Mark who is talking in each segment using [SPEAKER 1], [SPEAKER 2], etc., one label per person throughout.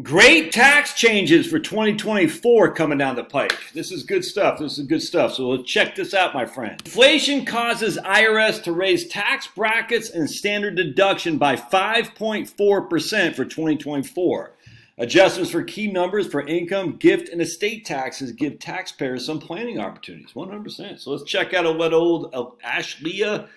[SPEAKER 1] Great tax changes for 2024 coming down the pike. This is good stuff. This is good stuff. So let's check this out, my friend. Inflation causes IRS to raise tax brackets and standard deduction by 5.4% for 2024. Adjustments for key numbers for income, gift, and estate taxes give taxpayers some planning opportunities. 100%. So let's check out what old Ashleah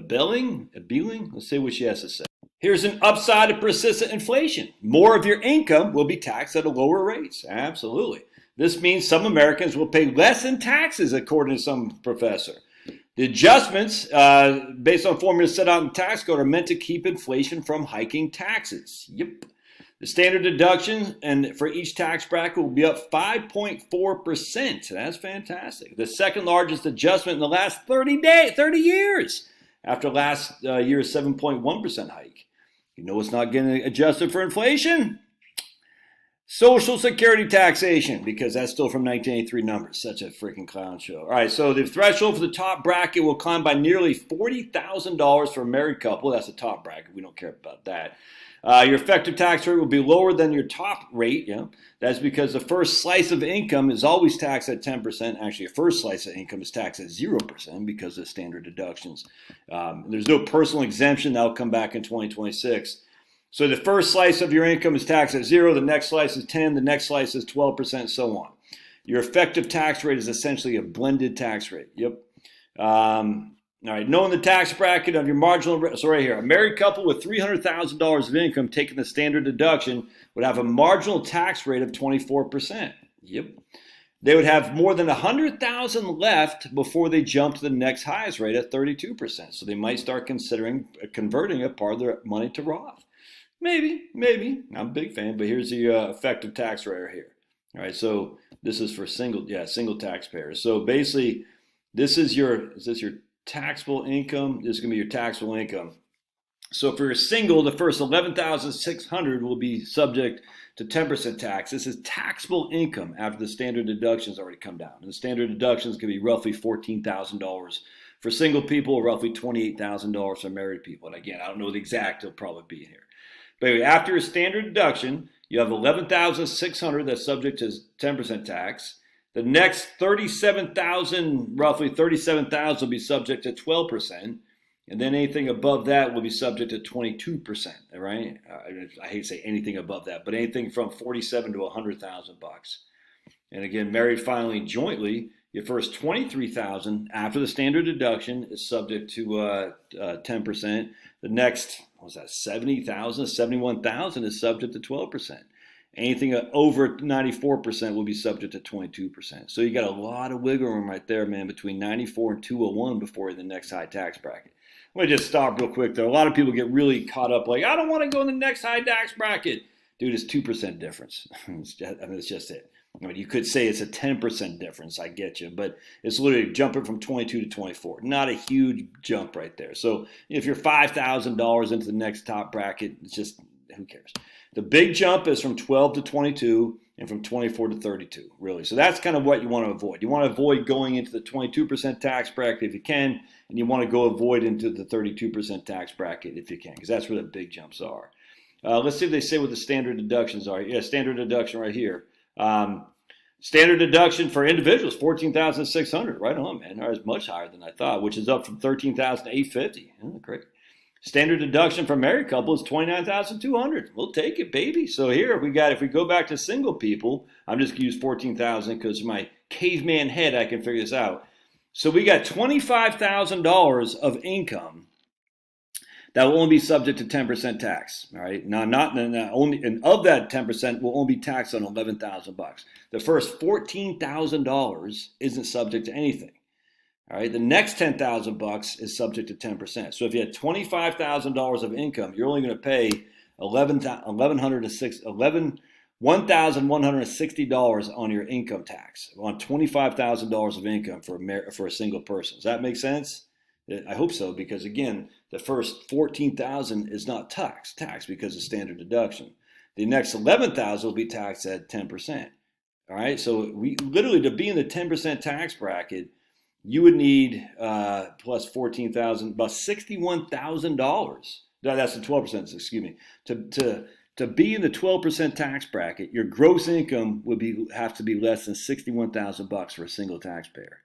[SPEAKER 1] Belling. Let's see what she has to say. Here's an upside of persistent inflation. More of your income will be taxed at a lower rates. Absolutely. This means some Americans will pay less in taxes, according to some professor. The adjustments based on formulas set out in the tax code are meant to keep inflation from hiking taxes. Yep. The standard deduction and for each tax bracket will be up 5.4%. That's fantastic. The second largest adjustment in the last 30 years after last year's 7.1% hike. You know what's not getting adjusted for inflation? Social Security taxation, because that's still from 1983 numbers. Such a freaking clown show. All right, so the threshold for the top bracket will climb by nearly $40,000 for a married couple. That's the top bracket. We don't care about that. Your effective tax rate will be lower than your top rate. Yeah, that's because the first slice of income is always taxed at 10%. Actually, a first slice of income is taxed at 0% because of standard deductions. There's no personal exemption. That'll come back in 2026. So the first slice of your income is taxed at 0. The next slice is 10. The next slice is 12%, so on. Your effective tax rate is essentially a blended tax rate. Yep. All right, knowing the tax bracket of your marginal, so right here, a married couple with $300,000 of income taking the standard deduction would have a marginal tax rate of 24%. Yep. They would have more than $100,000 left before they jump to the next highest rate at 32%. So they might start considering converting a part of their money to Roth. Maybe. I'm a big fan, but here's the effective tax rate right here. All right, so this is for single taxpayers. So basically, is this your taxable income? This is going to be your taxable income. So if you're single, the first $11,600 will be subject to 10% tax. This is taxable income after the standard deductions already come down. And the standard deductions can be roughly $14,000 for single people, or roughly $28,000 for married people. And again, I don't know the exact, it'll probably be in here. But anyway, after a standard deduction, you have $11,600 that's subject to 10% tax. The next roughly $37,000 will be subject to 12%. And then anything above that will be subject to 22%, all right? I hate to say anything above that, but anything from $47,000 to $100,000. And again, married finally jointly, your first $23,000 after the standard deduction is subject to 10%. The next, $70,000, $71,000 is subject to 12%. Anything over 94% will be subject to 22%. So you got a lot of wiggle room right there, man, between 94 and 201 before the next high tax bracket. Let me just stop real quick, though. A lot of people get really caught up like, I don't want to go in the next high tax bracket. Dude, it's 2% difference. It's just it. I mean, you could say it's a 10% difference. I get you. But it's literally jumping from 22 to 24. Not a huge jump right there. So if you're $5,000 into the next top bracket, it's just, who cares? The big jump is from 12 to 22 and from 24 to 32, really. So that's kind of what you want to avoid. You want to avoid going into the 22% tax bracket if you can, and you want to go avoid into the 32% tax bracket if you can, because that's where the big jumps are. Let's see if they say what the standard deductions are. Yeah, standard deduction right here. Standard deduction for individuals, $14,600. Right on, man. That is much higher than I thought, which is up from $13,850. Oh, great. Standard deduction for married couple is $29,200. We'll take it, baby. So here we got, if we go back to single people, I'm just going to use $14,000 because my caveman head, I can figure this out. So we got $25,000 of income that will only be subject to 10% tax. All right. Now, not only, and of that 10% will only be taxed on $11,000. The first $14,000 isn't subject to anything. All right, the next $10,000 is subject to 10%. So if you had $25,000 of income, you're only going to pay $1,160 on your income tax on $25,000 of income for a single person. Does that make sense? I hope so, because again, the first $14,000 is not taxed because of standard deduction. The next $11,000 will be taxed at 10%. All right, so we literally, to be in the 10% tax bracket, you would need plus $14,000, about $61,000. No, that's the 12%. Excuse me. To To be in the 12% tax bracket, your gross income would have to be less than $61,000 for a single taxpayer.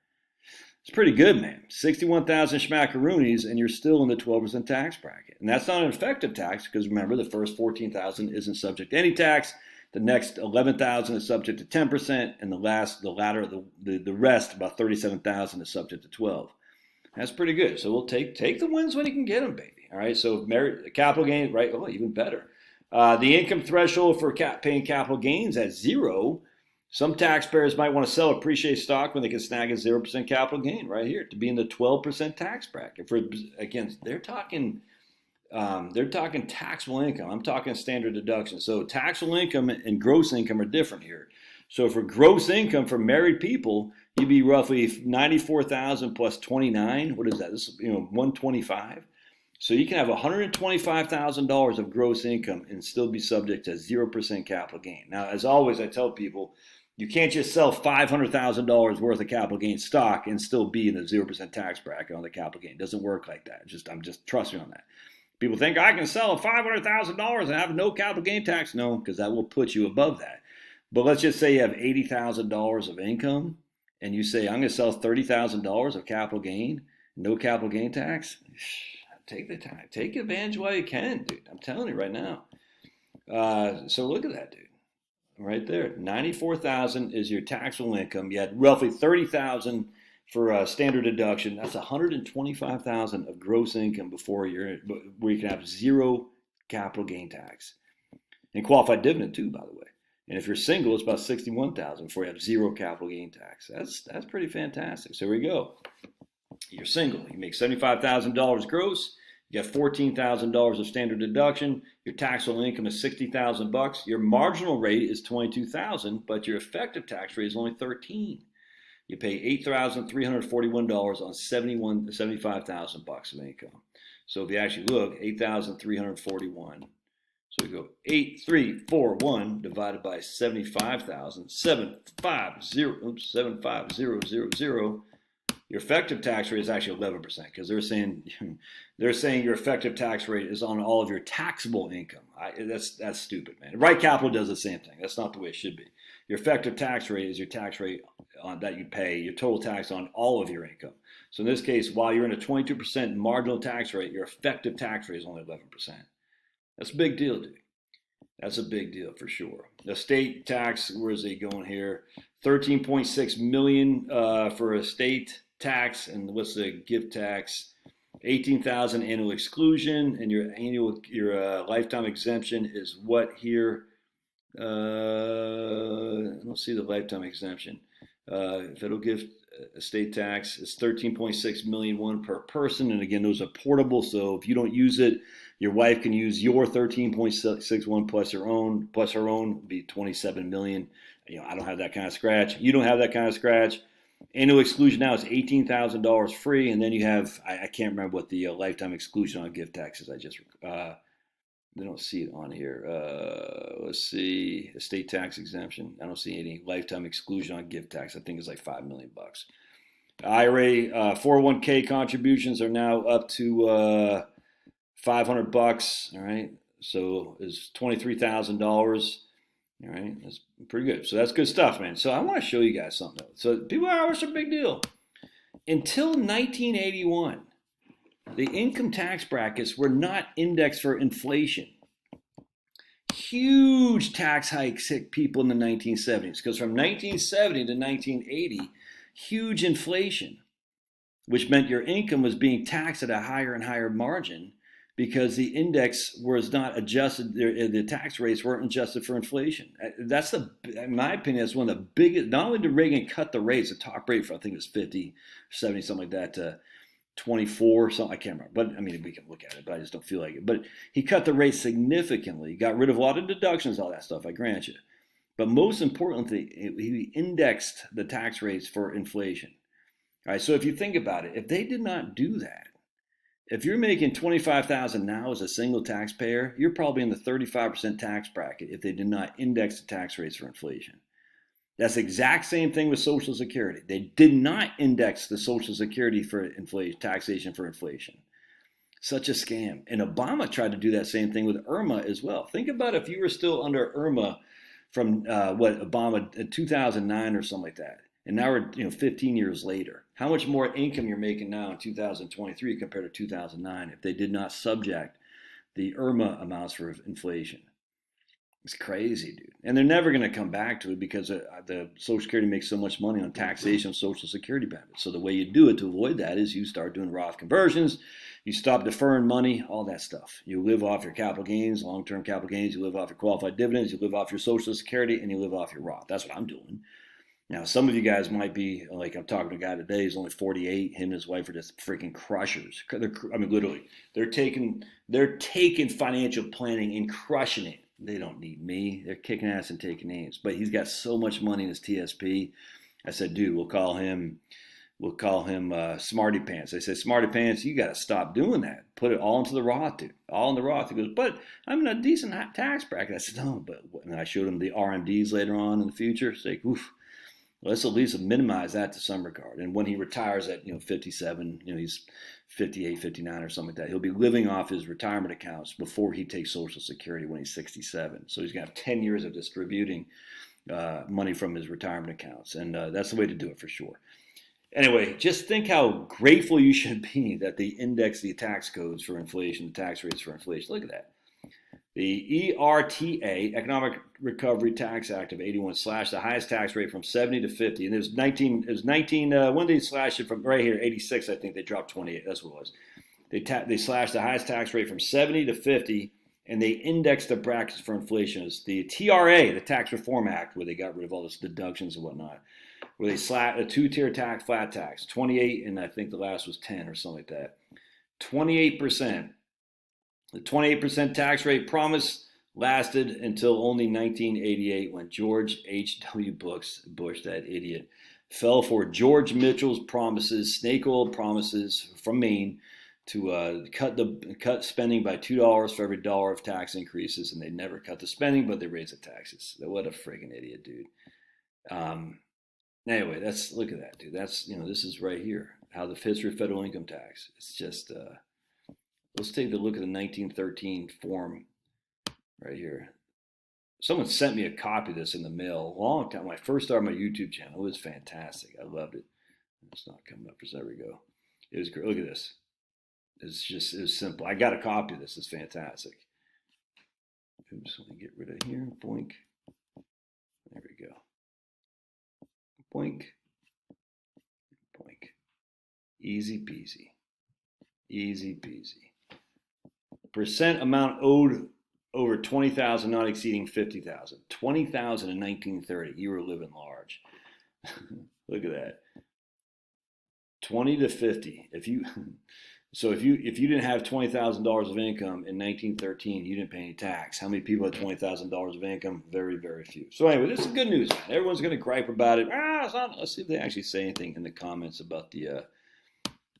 [SPEAKER 1] It's pretty good, man. 61,000 schmackaroonies, and you're still in the 12% tax bracket. And that's not an effective tax because remember, the first 14,000 isn't subject to any tax. The next 11,000 is subject to 10%, and the rest, about 37,000, is subject to 12. That's pretty good. So we'll take the wins when you can get them, baby. All right. So capital gains, right? Oh, even better. The income threshold for paying capital gains at 0. Some taxpayers might want to sell appreciated stock when they can snag a 0% capital gain right here to be in the 12% tax bracket. Again, they're talking taxable income. I'm talking standard deduction. So taxable income and gross income are different here. So for gross income for married people, you'd be roughly 94,000 plus 29. What is that? This is 125. So you can have $125,000 of gross income and still be subject to 0% capital gain. Now, as always, I tell people, you can't just sell $500,000 worth of capital gain stock and still be in the 0% tax bracket on the capital gain. It doesn't work like that. I'm just trusting on that. People think I can sell $500,000 and have no capital gain tax. No, because that will put you above that. But let's just say you have $80,000 of income and you say, I'm going to sell $30,000 of capital gain, no capital gain tax. Take the time. Take advantage while you can, dude. I'm telling you right now. So look at that, dude. Right there. 94,000 is your taxable income. You had roughly 30,000 for standard deduction. That's 125,000 of gross income where you can have 0 capital gain tax. And qualified dividend too, by the way. And if you're single, it's about 61,000 before you have 0 capital gain tax. That's pretty fantastic. So here we go. You're single. You make $75,000 gross. You got $14,000 of standard deduction. Your taxable income is $60,000. Your marginal rate is $22,000, but your effective tax rate is only $13,000. You pay $8,341 on $75,000 of income. So if you actually look, $8,341. So we go 8,341 divided by 75,000, 75000. Your effective tax rate is actually 11% because they're saying your effective tax rate is on all of your taxable income. That's stupid, man. Right Capital does the same thing. That's not the way it should be. Your effective tax rate is your tax rate that you pay, your total tax on all of your income. So in this case, while you're in a 22% marginal tax rate, your effective tax rate is only 11%. That's a big deal, dude. That's a big deal for sure. The state tax, where is it going here? $13.6 million for a state tax, and what's the gift tax? $18,000 annual exclusion, and your lifetime exemption is what here? I don't see the lifetime exemption. Federal gift estate tax is $13.6 million one per person, and again, those are portable. So if you don't use it, your wife can use your 13.61 plus her own would be 27 million. I don't have that kind of scratch. You don't have that kind of scratch. Annual exclusion now is $18,000 free, and then you have I can't remember what the lifetime exclusion on gift tax is. They don't see it on here. Let's see, estate tax exemption. I don't see any lifetime exclusion on gift tax. I think it's like $5 million. IRA 401k contributions are now up to $500. All right, so it's $23,000. All right, that's pretty good. So that's good stuff, man. So I want to show you guys something else. So people are, what's a big deal? Until 1981, the income tax brackets were not indexed for inflation. Huge tax hikes hit people in the 1970s because from 1970 to 1980, huge inflation, which meant your income was being taxed at a higher and higher margin because the index was not adjusted, the tax rates weren't adjusted for inflation. That's in my opinion, that's one of the biggest. Not only did Reagan cut the rates, the top rate for I think it was 50, 70, something like that, to 24 or something, I can't remember. But I mean, we can look at it, but I just don't feel like it. But he cut the rate significantly, got rid of a lot of deductions, all that stuff, I grant you. But most importantly, he indexed the tax rates for inflation. All right, so if you think about it, if they did not do that, if you're making $25,000 now as a single taxpayer, you're probably in the 35% tax bracket if they did not index the tax rates for inflation. That's the exact same thing with Social Security. They did not index the Social Security for inflation, taxation for inflation. Such a scam. And Obama tried to do that same thing with Irma as well. Think about if you were still under Irma from Obama in 2009 or something like that. And now we're 15 years later. How much more income you're making now in 2023 compared to 2009 if they did not subject the Irma amounts for inflation? It's crazy, dude. And they're never going to come back to it because the Social Security makes so much money on taxation of Social Security benefits. So the way you do it to avoid that is you start doing Roth conversions, you stop deferring money, all that stuff. You live off your capital gains, long-term capital gains, you live off your qualified dividends, you live off your Social Security, and you live off your Roth. That's what I'm doing. Now, some of you guys might be, like I'm talking to a guy today, he's only 48. Him and his wife are just freaking crushers. Literally, they're taking financial planning and crushing it. They don't need me. They're kicking ass and taking names. But he's got so much money in his TSP. I said, dude, we'll call him Smarty Pants. I said, Smarty Pants, you got to stop doing that. Put it all into the Roth, dude. All in the Roth. He goes, but I'm in a decent tax bracket. I said, no, but and I showed him the RMDs later on in the future. It's like, oof. Let's at least minimize that to some regard. And when he retires at 57, he's 58, 59 or something like that, he'll be living off his retirement accounts before he takes Social Security when he's 67. So he's going to have 10 years of distributing money from his retirement accounts. And that's the way to do it for sure. Anyway, just think how grateful you should be that they index the tax codes for inflation, the tax rates for inflation. Look at that. The ERTA, Economic Recovery Tax Act of 81, slashed the highest tax rate from 70 to 50. And it was 19, when they slashed it from right here, 86, I think they dropped 28. That's what it was. They slashed the highest tax rate from 70 to 50, and they indexed the brackets for inflation. It's the TRA, the Tax Reform Act, where they got rid of all those deductions and whatnot, where they slapped a two-tier tax, flat tax, 28, and I think the last was 10 or something like that. 28%. The 28% tax rate promise lasted until only 1988 when George H.W. Bush, that idiot, fell for George Mitchell's promises, snake oil promises from Maine to cut spending by $2 for every dollar of tax increases, and they never cut the spending, but they raised the taxes. What a friggin' idiot, dude. Anyway, look at that, dude. That's this is right here how the history of federal income tax. It's just. Let's take a look at the 1913 form right here. Someone sent me a copy of this in the mail a long time. When I first started my YouTube channel, it was fantastic. I loved it. It's not coming up. There we go. It was great. Look at this. It was simple. I got a copy of this. It's fantastic. Oops, let me get rid of here. Boink. There we go. Boink. Boink. Easy peasy. Easy peasy. Percent amount owed over 20,000, not exceeding 50,000. 20,000 in 1930. You were living large. Look at that. 20 to 50. If you didn't have $20,000 of income in 1913, you didn't pay any tax. How many people had $20,000 of income? Very, very few. So anyway, this is good news, man. Everyone's going to gripe about it. It's not. Let's see if they actually say anything in the comments about the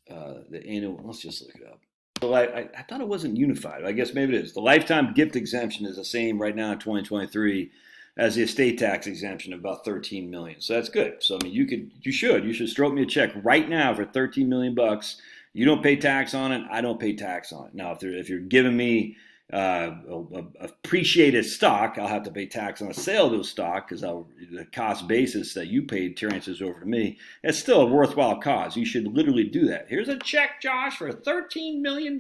[SPEAKER 1] annual. Let's just look it up. So I thought it wasn't unified. I guess maybe it is. The lifetime gift exemption is the same right now in 2023 as the estate tax exemption of about 13 million. So that's good. So I mean, you should stroke me a check right now for 13 million bucks. You don't pay tax on it. I don't pay tax on it. Now, if you're giving me appreciated stock, I'll have to pay tax on the sale of those stock because the cost basis that you paid transfers over to me. It's still a worthwhile cause. You should literally do that. Here's a check, Josh, for $13 million.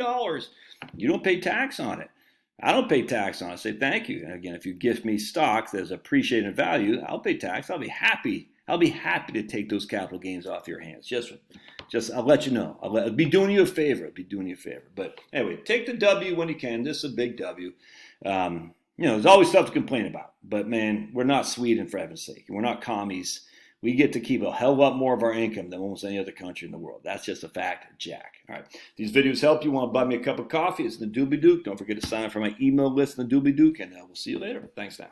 [SPEAKER 1] You don't pay tax on it. I don't pay tax on it. I say thank you. And again, if you gift me stock that's appreciated value, I'll pay tax. I'll be happy. I'll be happy to take those capital gains off your hands. Just I'll let you know. I'll be doing you a favor. But anyway, take the W when you can. This is a big W. There's always stuff to complain about. But man, we're not Sweden for heaven's sake. We're not commies. We get to keep a hell of a lot more of our income than almost any other country in the world. That's just a fact, Jack. All right. These videos help you. Want to buy me a cup of coffee? It's the Doobie Dook. Don't forget to sign up for my email list in the Doobie Dook, and we'll see you later. Thanks now.